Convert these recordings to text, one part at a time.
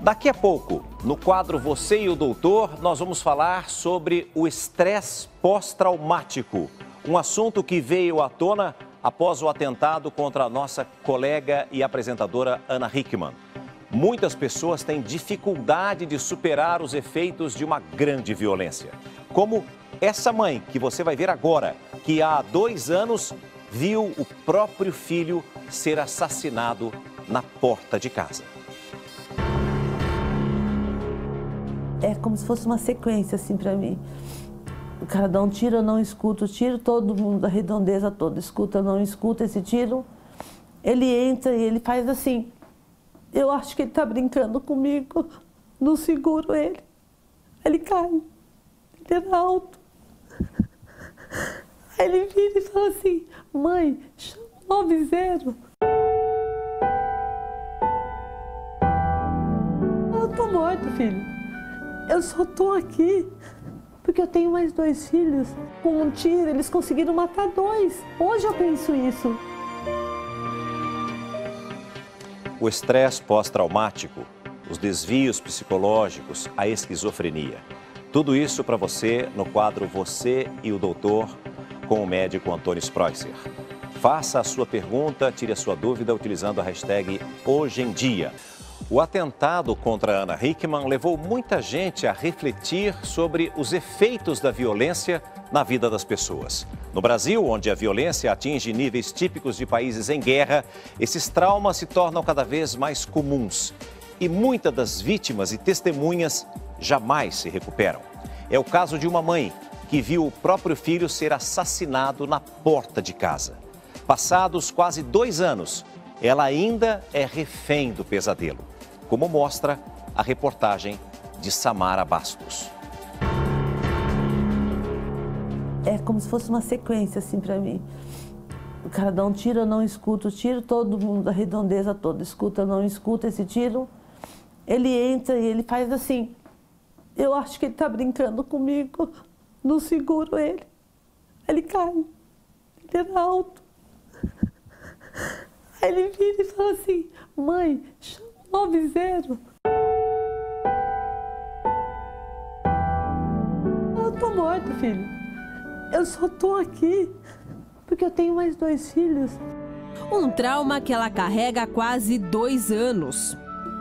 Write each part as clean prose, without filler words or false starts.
Daqui a pouco, no quadro Você e o Doutor, nós vamos falar sobre o estresse pós-traumático. Um assunto que veio à tona após o atentado contra a nossa colega e apresentadora Ana Hickman. Muitas pessoas têm dificuldade de superar os efeitos de uma grande violência. Como essa mãe que você vai ver agora, que há 2 anos viu o próprio filho ser assassinado na porta de casa. É como se fosse uma sequência, assim, pra mim. O cara dá um tiro, eu não escuto o tiro, todo mundo da redondeza toda escuta, eu não escuto esse tiro. Ele entra e ele faz assim. Eu acho que ele tá brincando comigo, não seguro ele. Ele cai, ele era alto. Aí ele vira e fala assim, mãe, chama o 90. Eu tô morto, filho. Eu só tô aqui porque eu tenho mais 2 filhos. Com um tiro, eles conseguiram matar 2. Hoje eu penso isso. O estresse pós-traumático, os desvios psicológicos, a esquizofrenia. Tudo isso para você no quadro Você e o Doutor, com o médico Antônio Spreusser. Faça a sua pergunta, tire a sua dúvida utilizando a hashtag Hoje em Dia. O atentado contra Ana Hickman levou muita gente a refletir sobre os efeitos da violência na vida das pessoas. No Brasil, onde a violência atinge níveis típicos de países em guerra, esses traumas se tornam cada vez mais comuns. E muitas das vítimas e testemunhas jamais se recuperam. É o caso de uma mãe que viu o próprio filho ser assassinado na porta de casa. Passados quase 2 anos, ela ainda é refém do pesadelo, como mostra a reportagem de Samara Bastos. É como se fosse uma sequência, assim, pra mim. O cara dá um tiro, eu não escuto o tiro, todo mundo da redondeza toda escuta, eu não escuto esse tiro. Ele entra e ele faz assim. Eu acho que ele tá brincando comigo, não seguro ele. Ele cai, ele era alto. Aí ele vira e fala assim, mãe, chama o 90. Eu tô morto, filho. Eu só tô aqui porque eu tenho mais 2 filhos. Um trauma que ela carrega há quase 2 anos.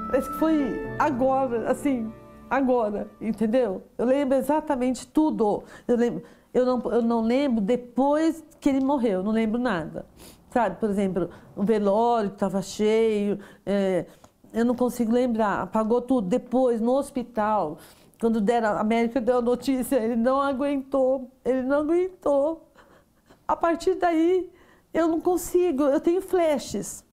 Parece que foi agora, assim, agora, entendeu? Eu lembro exatamente tudo. Eu não lembro depois que ele morreu, não lembro nada. Sabe, por exemplo, o velório que estava cheio, eu não consigo lembrar, apagou tudo. Depois, no hospital, quando a médica deu a notícia, ele não aguentou. A partir daí, eu não consigo, eu tenho flashes.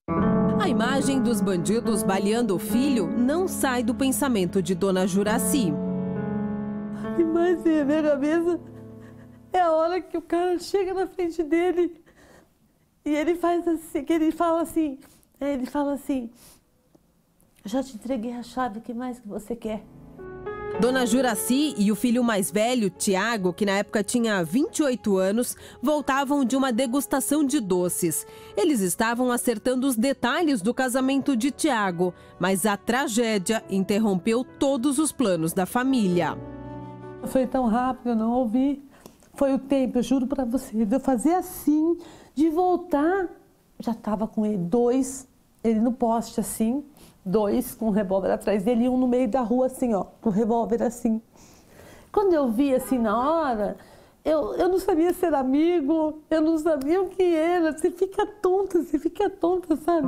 A imagem dos bandidos baleando o filho não sai do pensamento de Dona Juraci. A imagem na minha cabeça é a hora que o cara chega na frente dele e ele faz assim, que ele fala assim, já te entreguei a chave, o que mais que você quer? Dona Juraci e o filho mais velho, Tiago, que na época tinha 28 anos, voltavam de uma degustação de doces. Eles estavam acertando os detalhes do casamento de Tiago, mas a tragédia interrompeu todos os planos da família. Foi tão rápido, eu não ouvi. Foi o tempo, eu juro pra você, de eu fazer assim, de voltar. Já estava com ele 2, ele no poste assim, 2 com um revólver atrás dele e um no meio da rua assim, ó, com o revólver assim. Quando eu vi assim na hora, eu não sabia ser amigo, eu não sabia o que era. Você fica tonta, sabe?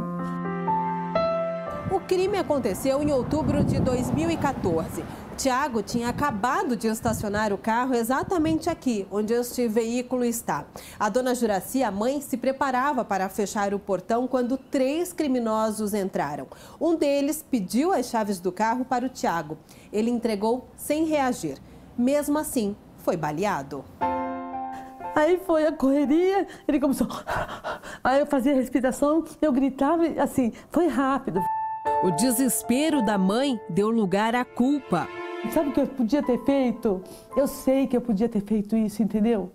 O crime aconteceu em outubro de 2014. Tiago tinha acabado de estacionar o carro exatamente aqui, onde este veículo está. A Dona Juraci, a mãe, se preparava para fechar o portão quando 3 criminosos entraram. Um deles pediu as chaves do carro para o Tiago. Ele entregou sem reagir. Mesmo assim, foi baleado. Aí foi a correria, ele começou... Aí eu fazia respiração, eu gritava, assim, foi rápido. O desespero da mãe deu lugar à culpa. Sabe o que eu podia ter feito? Eu sei que eu podia ter feito isso, entendeu?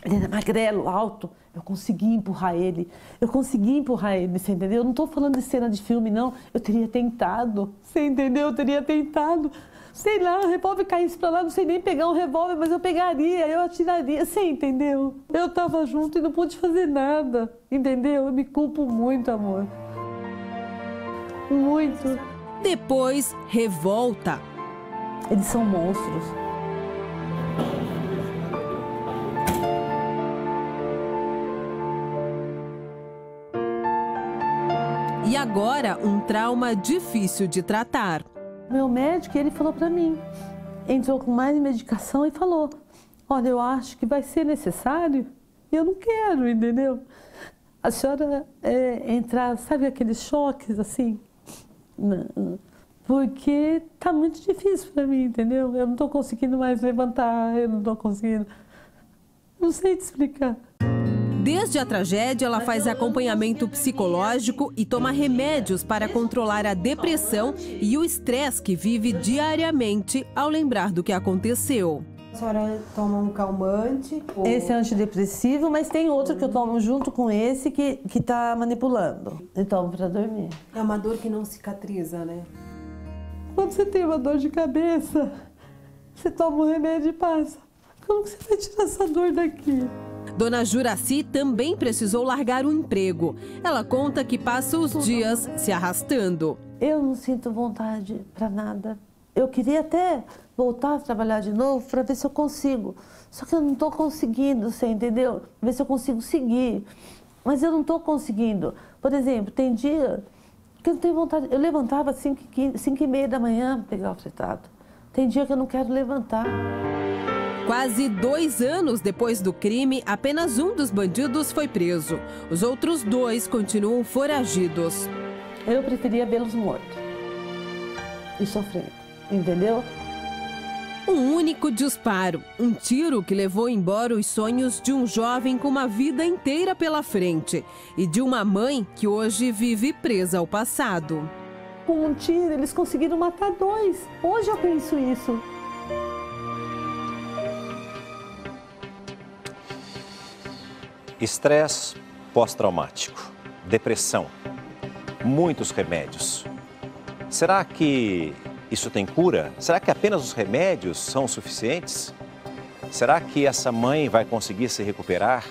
Ele era magrelo, alto. Eu consegui empurrar ele. Você entendeu? Eu não estou falando de cena de filme, não. Eu teria tentado. Você entendeu? Eu teria tentado. Sei lá, o revólver caísse pra lá, não sei nem pegar um revólver, mas eu pegaria, eu atiraria. Você entendeu? Eu estava junto e não pude fazer nada. Entendeu? Eu me culpo muito, amor. Muito. Depois, revolta. Eles são monstros. E agora, um trauma difícil de tratar. Meu médico, ele falou para mim, entrou com mais medicação e falou, olha, eu acho que vai ser necessário e eu não quero, entendeu? A senhora entrar, sabe aqueles choques assim? Porque tá muito difícil para mim, entendeu? Eu não estou conseguindo mais levantar, eu não estou conseguindo... Não sei te explicar. Desde a tragédia, ela faz acompanhamento psicológico e toma remédios para controlar a depressão e o estresse que vive diariamente ao lembrar do que aconteceu. A senhora toma um calmante? Esse é antidepressivo, mas tem outro que eu tomo junto com esse que está manipulando. Eu tomo para dormir. É uma dor que não cicatriza, né? Quando você tem uma dor de cabeça, você toma um remédio e passa. Como que você vai tirar essa dor daqui? Dona Juraci também precisou largar o emprego. Ela conta que passa os dias se arrastando. Eu não sinto vontade para nada. Eu queria até voltar a trabalhar de novo para ver se eu consigo. Só que eu não estou conseguindo, você entendeu? Ver se eu consigo seguir. Mas eu não estou conseguindo. Por exemplo, tem dia que eu não tenho vontade. Eu levantava às 5h30 da manhã para pegar o fretado. Tem dia que eu não quero levantar. Quase 2 anos depois do crime, apenas um dos bandidos foi preso. Os outros 2 continuam foragidos. Eu preferia vê-los mortos e sofrendo, entendeu? Um único disparo, um tiro que levou embora os sonhos de um jovem com uma vida inteira pela frente e de uma mãe que hoje vive presa ao passado. Com um tiro, eles conseguiram matar 2. Hoje eu penso isso. Estresse pós-traumático, depressão, muitos remédios. Será que isso tem cura? Será que apenas os remédios são suficientes? Será que essa mãe vai conseguir se recuperar?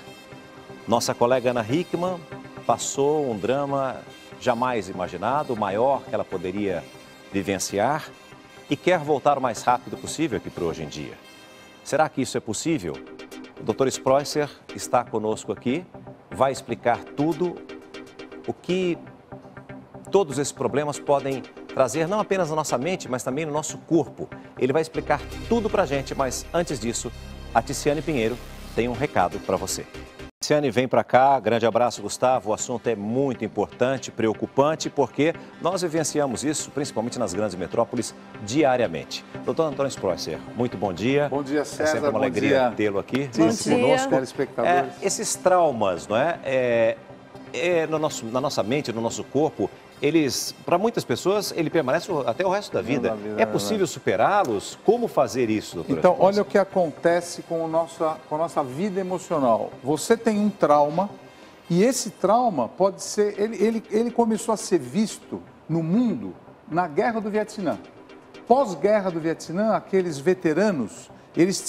Nossa colega Ana Hickman passou um drama jamais imaginado, o maior que ela poderia vivenciar e quer voltar o mais rápido possível aqui para hoje em dia. Será que isso é possível? O Dr. Spreusser está conosco aqui, vai explicar tudo, o que todos esses problemas podem trazer, não apenas na nossa mente, mas também no nosso corpo. Ele vai explicar tudo para a gente, mas antes disso, a Ticiane Pinheiro tem um recado para você. Ticiane, vem para cá, grande abraço, Gustavo. O assunto é muito importante, preocupante, porque nós vivenciamos isso, principalmente nas grandes metrópoles, diariamente. Doutor Antônio Spreusser, muito bom dia. Bom dia, César. É sempre uma alegria tê-lo aqui. Bom dia. Conosco. Telespectadores. Esses traumas, não é? Na nossa mente, no nosso corpo, eles, para muitas pessoas, ele permanece até o resto da vida. É possível superá-los? Como fazer isso, doutor? Então, olha o que acontece com a nossa vida emocional. Você tem um trauma e esse trauma pode ser... Ele começou a ser visto no mundo na Guerra do Vietnã. Pós-Guerra do Vietnã, aqueles veteranos, eles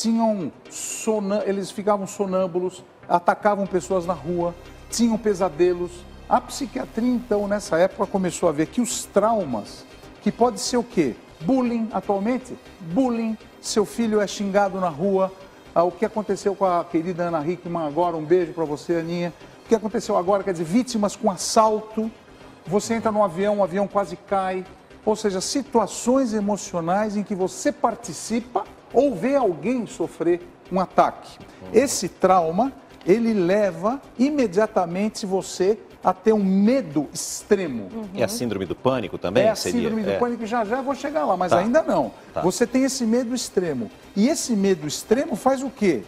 ficavam sonâmbulos, atacavam pessoas na rua, tinham pesadelos. A psiquiatria, então, nessa época, começou a ver que os traumas, que pode ser o quê? Bullying, atualmente, bullying, seu filho é xingado na rua, o que aconteceu com a querida Ana Hickman agora, um beijo para você, Aninha, o que aconteceu agora, quer dizer, vítimas com assalto, você entra no avião, o avião quase cai, ou seja, situações emocionais em que você participa ou vê alguém sofrer um ataque. Esse trauma, ele leva imediatamente você a ter um medo extremo. E a síndrome do pânico também? É a síndrome do pânico, já eu vou chegar lá, mas ainda não. Você tem esse medo extremo. E esse medo extremo faz o quê?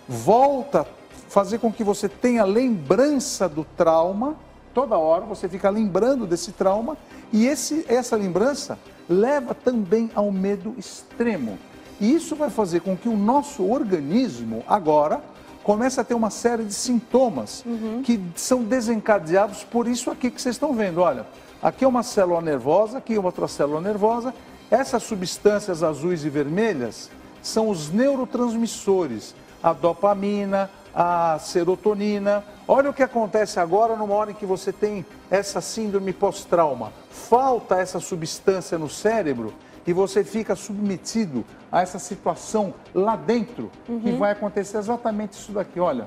Volta a fazer com que você tenha lembrança do trauma, toda hora você fica lembrando desse trauma, e essa lembrança leva também ao medo extremo. E isso vai fazer com que o nosso organismo agora começa a ter uma série de sintomas que são desencadeados por isso aqui que vocês estão vendo. Olha, aqui é uma célula nervosa, aqui é outra célula nervosa. Essas substâncias azuis e vermelhas são os neurotransmissores, a dopamina, a serotonina. Olha o que acontece agora numa hora em que você tem essa síndrome pós-trauma. Falta essa substância no cérebro e você fica submetido a essa situação lá dentro, que vai acontecer exatamente isso daqui. Olha,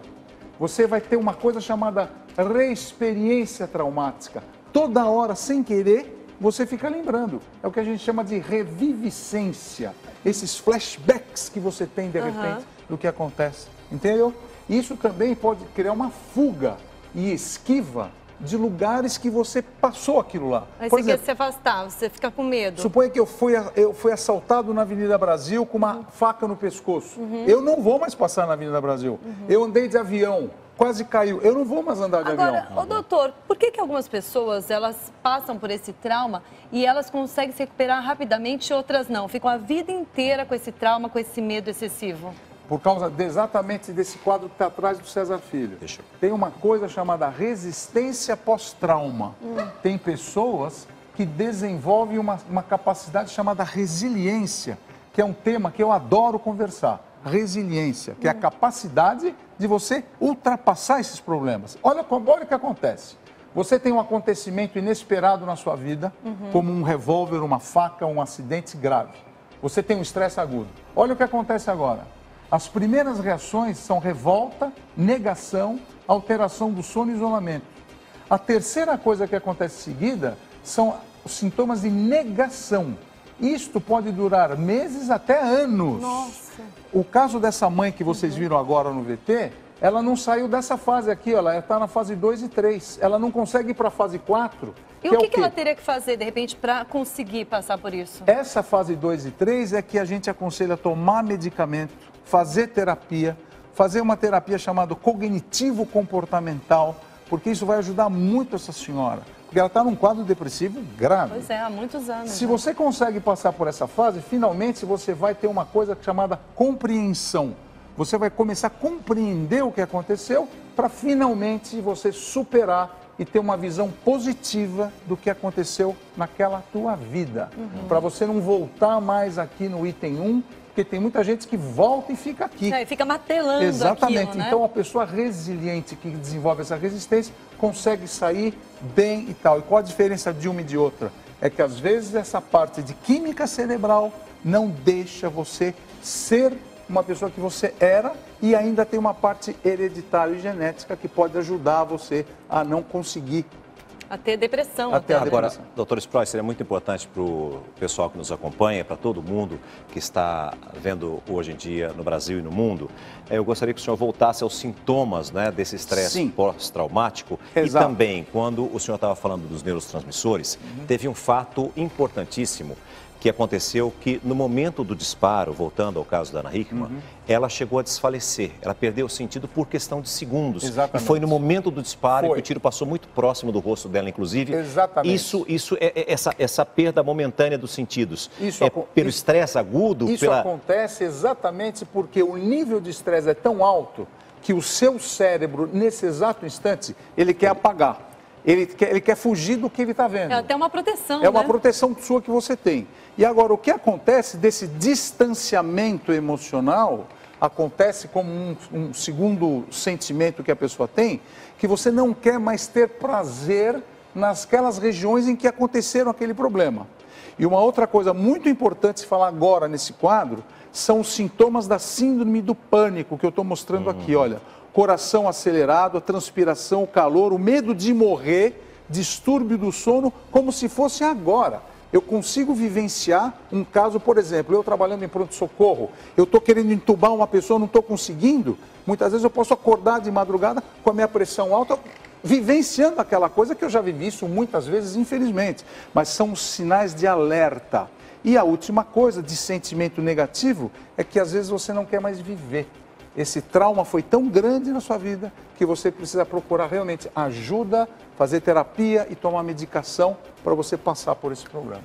você vai ter uma coisa chamada reexperiência traumática. Toda hora, sem querer, você fica lembrando. É o que a gente chama de reviviscência. Esses flashbacks que você tem, de repente, do que acontece. Entendeu? Isso também pode criar uma fuga e esquiva de lugares que você passou aquilo lá. Aí Por você exemplo, quer se afastar, você fica com medo. suponha que eu fui assaltado na Avenida Brasil com uma faca no pescoço. Eu não vou mais passar na Avenida Brasil. Eu andei de avião, quase caiu. Eu não vou mais andar de Agora, avião. ô doutor, por que algumas pessoas, elas passam por esse trauma e elas conseguem se recuperar rapidamente e outras não? Ficam a vida inteira com esse trauma, com esse medo excessivo? Por causa exatamente desse quadro que está atrás do César Filho. Tem uma coisa chamada resistência pós-trauma. Tem pessoas que desenvolvem uma capacidade chamada resiliência, que é um tema que eu adoro conversar. Resiliência, que é a capacidade de você ultrapassar esses problemas. Olha o que acontece. Você tem um acontecimento inesperado na sua vida, como um revólver, uma faca, um acidente grave. Você tem um estresse agudo. Olha o que acontece agora. As primeiras reações são revolta, negação, alteração do sono e isolamento. A terceira coisa que acontece em seguida são os sintomas de negação. Isto pode durar meses até anos. Nossa. O caso dessa mãe que vocês viram agora no VT, ela não saiu dessa fase aqui, ela está na fase 2 e 3. Ela não consegue ir para a fase 4. E o que ela teria que fazer, de repente, para conseguir passar por isso? Essa fase 2 e 3 é que a gente aconselha tomar medicamento, fazer terapia, fazer uma terapia chamada cognitivo-comportamental, porque isso vai ajudar muito essa senhora. Porque ela está num quadro depressivo grave. Pois é, há muitos anos. Se você consegue passar por essa fase, finalmente você vai ter uma coisa chamada compreensão. Você vai começar a compreender o que aconteceu para finalmente você superar e ter uma visão positiva do que aconteceu naquela tua vida. Para você não voltar mais aqui no item 1, porque tem muita gente que volta e fica aqui. É, fica martelando. Exatamente. Aquilo, né? Então, a pessoa resiliente que desenvolve essa resistência consegue sair bem e tal. E qual a diferença de uma e de outra? É que, às vezes, essa parte de química cerebral não deixa você ser uma pessoa que você era e ainda tem uma parte hereditária e genética que pode ajudar você a não conseguir a ter depressão. Agora, doutor Sproy, seria muito importante para o pessoal que nos acompanha, para todo mundo que está vendo hoje em dia no Brasil e no mundo, eu gostaria que o senhor voltasse aos sintomas, né, desse estresse pós-traumático. E também, quando o senhor estava falando dos neurotransmissores, teve um fato importantíssimo que aconteceu que no momento do disparo, voltando ao caso da Ana Hickman, ela chegou a desfalecer, ela perdeu o sentido por questão de segundos. Exatamente. E foi no momento do disparo que o tiro passou muito próximo do rosto dela, inclusive. Exatamente. Isso é essa perda momentânea dos sentidos. Pelo estresse agudo? Isso acontece exatamente porque o nível de estresse é tão alto que o seu cérebro, nesse exato instante, ele quer apagar. Ele quer fugir do que ele está vendo. É até uma proteção, É uma proteção sua que você tem. E agora, o que acontece desse distanciamento emocional, acontece como um segundo sentimento que a pessoa tem, que você não quer mais ter prazer nasquelas regiões em que aconteceram aquele problema. E uma outra coisa muito importante se falar agora nesse quadro, são os sintomas da síndrome do pânico, que eu estou mostrando aqui, olha. Coração acelerado, a transpiração, o calor, o medo de morrer, distúrbio do sono, como se fosse agora. Eu consigo vivenciar um caso, por exemplo, eu trabalhando em pronto-socorro, eu estou querendo entubar uma pessoa, não estou conseguindo, muitas vezes eu posso acordar de madrugada com a minha pressão alta, vivenciando aquela coisa que eu já vivi isso muitas vezes, infelizmente, mas são os sinais de alerta. E a última coisa de sentimento negativo é que às vezes você não quer mais viver. Esse trauma foi tão grande na sua vida que você precisa procurar realmente ajuda, fazer terapia e tomar medicação para você passar por esse problema.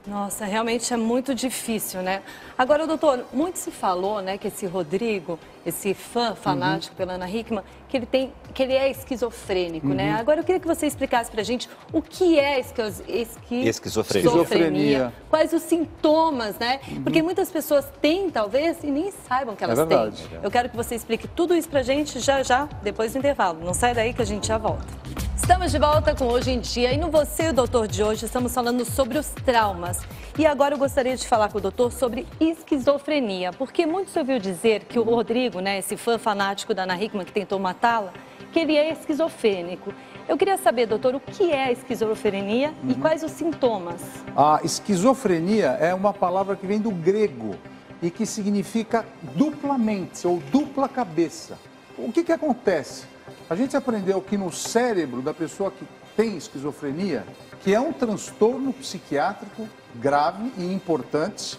Nossa, realmente é muito difícil, né? Agora, doutor, muito se falou, né, que esse Rodrigo, esse fã fanático pela Ana Hickman, que ele é esquizofrênico, né? Agora, eu queria que você explicasse pra gente o que é esquizofrenia, quais os sintomas, né? Porque muitas pessoas têm, talvez, e nem saibam que elas têm. Eu quero que você explique tudo isso pra gente já, depois do intervalo. Não sai daí que a gente já volta. Estamos de volta com Hoje em Dia e no Você e o Doutor de hoje estamos falando sobre os traumas. E agora eu gostaria de falar com o doutor sobre esquizofrenia, porque muitos ouviu dizer que o Rodrigo, né, esse fã fanático da Ana Hickman que tentou matá-la, que ele é esquizofrênico. Eu queria saber, doutor, o que é a esquizofrenia e quais os sintomas? A esquizofrenia é uma palavra que vem do grego e que significa duplamente ou dupla cabeça. O que acontece? A gente aprendeu que no cérebro da pessoa que tem esquizofrenia, que é um transtorno psiquiátrico grave e importante,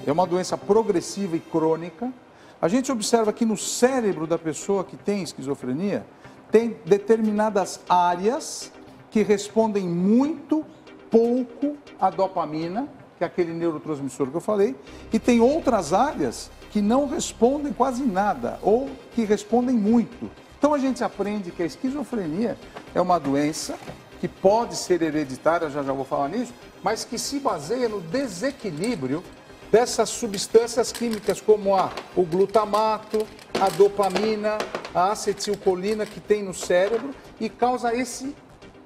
é uma doença progressiva e crônica, a gente observa que no cérebro da pessoa que tem esquizofrenia, tem determinadas áreas que respondem muito pouco à dopamina, que é aquele neurotransmissor que eu falei, e tem outras áreas que não respondem quase nada, ou que respondem muito. Então a gente aprende que a esquizofrenia é uma doença que pode ser hereditária, já vou falar nisso, mas que se baseia no desequilíbrio dessas substâncias químicas como o glutamato, a dopamina, a acetilcolina que tem no cérebro e causa esse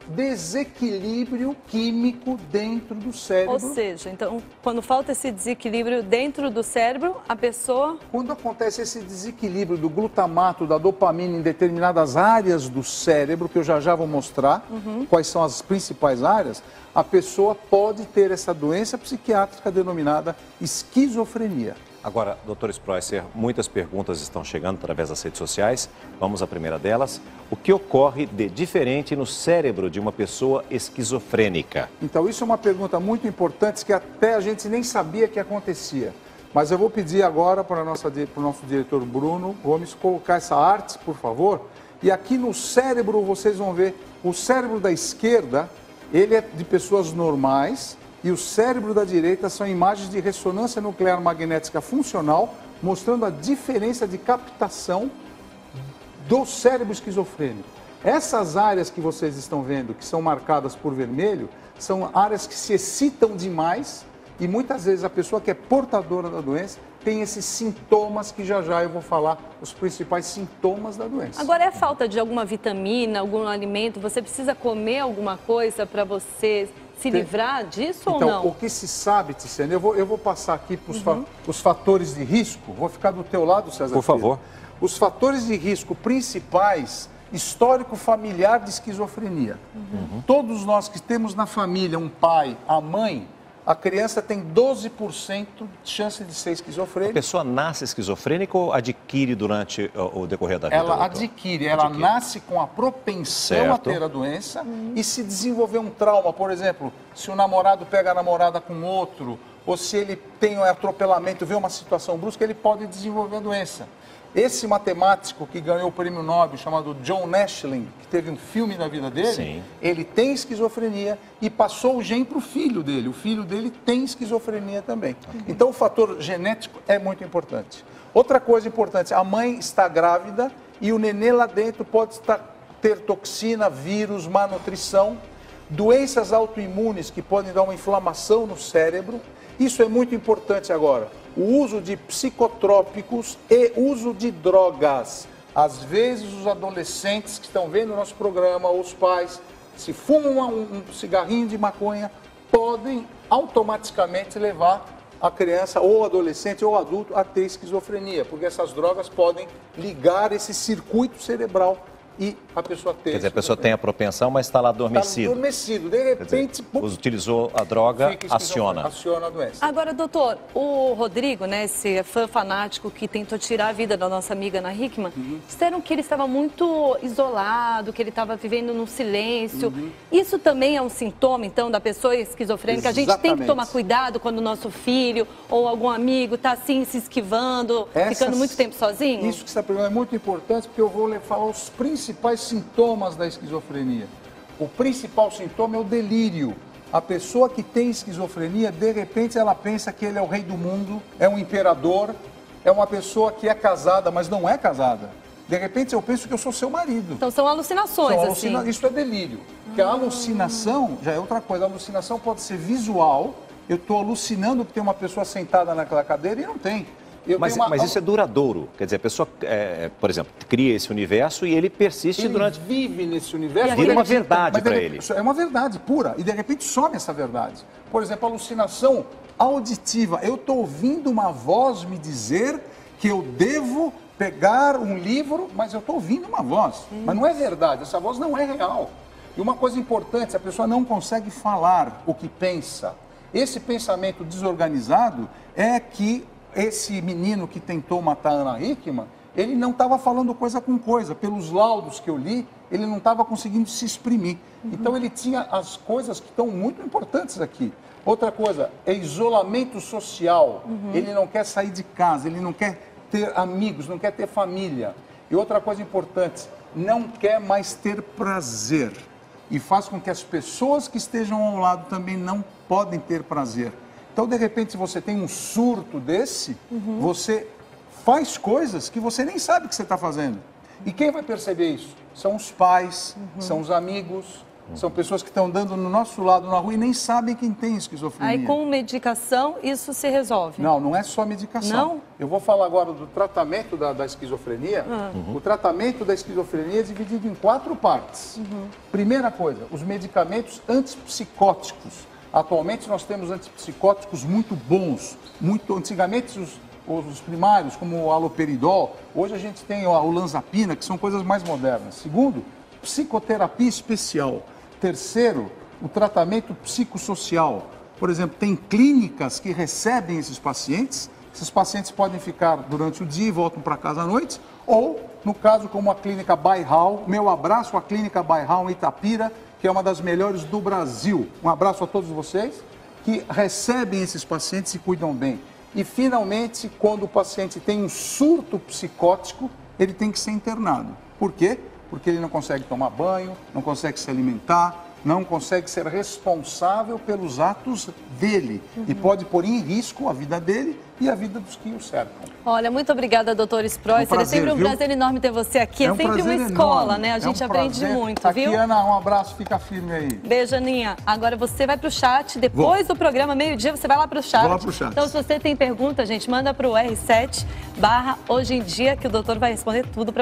desequilíbrio químico dentro do cérebro. Ou seja, então, quando falta esse desequilíbrio dentro do cérebro, a pessoa... Quando acontece esse desequilíbrio do glutamato, da dopamina em determinadas áreas do cérebro, que eu já vou mostrar quais são as principais áreas, a pessoa pode ter essa doença psiquiátrica denominada esquizofrenia. Agora, doutor Spreusser, muitas perguntas estão chegando através das redes sociais. Vamos à primeira delas. O que ocorre de diferente no cérebro de uma pessoa esquizofrênica? Então, isso é uma pergunta muito importante que até a gente nem sabia que acontecia. Mas eu vou pedir agora para o nosso diretor Bruno Gomes colocar essa arte, por favor. E aqui no cérebro vocês vão ver, o cérebro da esquerda, ele é de pessoas normais, e o cérebro da direita são imagens de ressonância nuclear magnética funcional, mostrando a diferença de captação do cérebro esquizofrênico. Essas áreas que vocês estão vendo, que são marcadas por vermelho, são áreas que se excitam demais e muitas vezes a pessoa que é portadora da doença tem esses sintomas que já eu vou falar, os principais sintomas da doença. Agora, é falta de alguma vitamina, algum alimento? Você precisa comer alguma coisa para você se livrar disso ou não? Então, o que se sabe, Tiziane, eu vou passar aqui para os fatores de risco, vou ficar do teu lado, César. Por favor. Os fatores de risco principais, histórico familiar de esquizofrenia. Todos nós que temos na família um pai, a mãe, a criança tem 12% de chance de ser esquizofrênica. A pessoa nasce esquizofrênica ou adquire durante o decorrer da vida? Ela adquire, ela nasce com a propensão a ter a doença e se desenvolver um trauma, por exemplo, se o namorado pega a namorada com outro, ou se ele tem um atropelamento, vê uma situação brusca, ele pode desenvolver a doença. Esse matemático que ganhou o prêmio Nobel, chamado John Nashling, que teve um filme na vida dele, ele tem esquizofrenia e passou o gene para o filho dele. O filho dele tem esquizofrenia também. Então, o fator genético é muito importante. Outra coisa importante, a mãe está grávida e o nenê lá dentro pode ter toxina, vírus, má nutrição, doenças autoimunes que podem dar uma inflamação no cérebro. Isso é muito importante agora. O uso de psicotrópicos e uso de drogas. Às vezes os adolescentes que estão vendo o nosso programa, ou os pais, se fumam um cigarrinho de maconha, podem automaticamente levar a criança, ou adolescente, ou adulto, a ter esquizofrenia, porque essas drogas podem ligar esse circuito cerebral e a pessoa ter. Quer dizer, a pessoa tem a propensão, mas está lá adormecido. Está adormecido, de repente... Dizer, utilizou a droga, aciona. Aciona a doença. Agora, doutor, o Rodrigo, né, esse fã fanático que tentou tirar a vida da nossa amiga Ana Hickman, disseram que ele estava muito isolado, que ele estava vivendo no silêncio. Isso também é um sintoma, então, da pessoa esquizofrênica? Exatamente. A gente tem que tomar cuidado quando o nosso filho ou algum amigo está assim, se esquivando, ficando muito tempo sozinho? Isso que você está perguntando é muito importante, porque eu vou falar os principais sintomas da esquizofrenia. O principal sintoma é o delírio. A pessoa que tem esquizofrenia, de repente ela pensa que ele é o rei do mundo, é um imperador, é uma pessoa que é casada, mas não é casada. De repente eu penso que eu sou seu marido. Então são alucinações, assim. Isso é delírio. Porque a alucinação já é outra coisa. A alucinação pode ser visual. Eu estou alucinando que tem uma pessoa sentada naquela cadeira e não tem. Mas isso é duradouro. Quer dizer, a pessoa, por exemplo, cria esse universo e ele persiste durante... Ele vive nesse universo. Vira uma verdade para ele. É uma verdade pura. E de repente some essa verdade. Por exemplo, a alucinação auditiva. Eu estou ouvindo uma voz me dizer que eu devo pegar um livro, mas eu estou ouvindo uma voz. Mas não é verdade, essa voz não é real. E uma coisa importante, a pessoa não consegue falar o que pensa. Esse pensamento desorganizado é que esse menino que tentou matar a Ana Hickman, ele não estava falando coisa com coisa. Pelos laudos que eu li, ele não estava conseguindo se exprimir. Então ele tinha as coisas que estão muito importantes aqui. Outra coisa, é isolamento social. Ele não quer sair de casa, ele não quer ter amigos, não quer ter família. E outra coisa importante, não quer mais ter prazer. E faz com que as pessoas que estejam ao lado também não podem ter prazer. Então, de repente, se você tem um surto desse, você faz coisas que você nem sabe que você está fazendo. E quem vai perceber isso? São os pais, são os amigos, são pessoas que estão andando no nosso lado na rua e nem sabem quem tem esquizofrenia. Aí com medicação isso se resolve? Não, não é só medicação. Não? Eu vou falar agora do tratamento da esquizofrenia. O tratamento da esquizofrenia é dividido em 4 partes. Primeira coisa, os medicamentos antipsicóticos. Atualmente nós temos antipsicóticos muito bons. Antigamente os primários, como o haloperidol. Hoje a gente tem o olanzapina, que são coisas mais modernas. Segundo, psicoterapia especial. Terceiro, o tratamento psicossocial. Por exemplo, tem clínicas que recebem esses pacientes. Esses pacientes podem ficar durante o dia e voltam para casa à noite. Ou, no caso, como a clínica Bairral, meu abraço à clínica Bairral em Itapira, que é uma das melhores do Brasil. Um abraço a todos vocês que recebem esses pacientes e cuidam bem. E, finalmente, quando o paciente tem um surto psicótico, ele tem que ser internado. Por quê? Porque ele não consegue tomar banho, não consegue se alimentar, não consegue ser responsável pelos atos dele. E pode pôr em risco a vida dele e a vida dos que o cercam. Olha, muito obrigada, doutor Sproisser. É sempre um prazer enorme ter você aqui. É sempre uma escola, né? A gente aprende muito, viu? Aqui, Ana, um abraço, fica firme aí. Beijo, Aninha. Agora você vai pro chat, depois do programa, meio-dia, você vai lá pro chat. Vou lá pro chat. Então, se você tem pergunta, gente, manda pro R7/Hoje em Dia, que o doutor vai responder tudo pra você.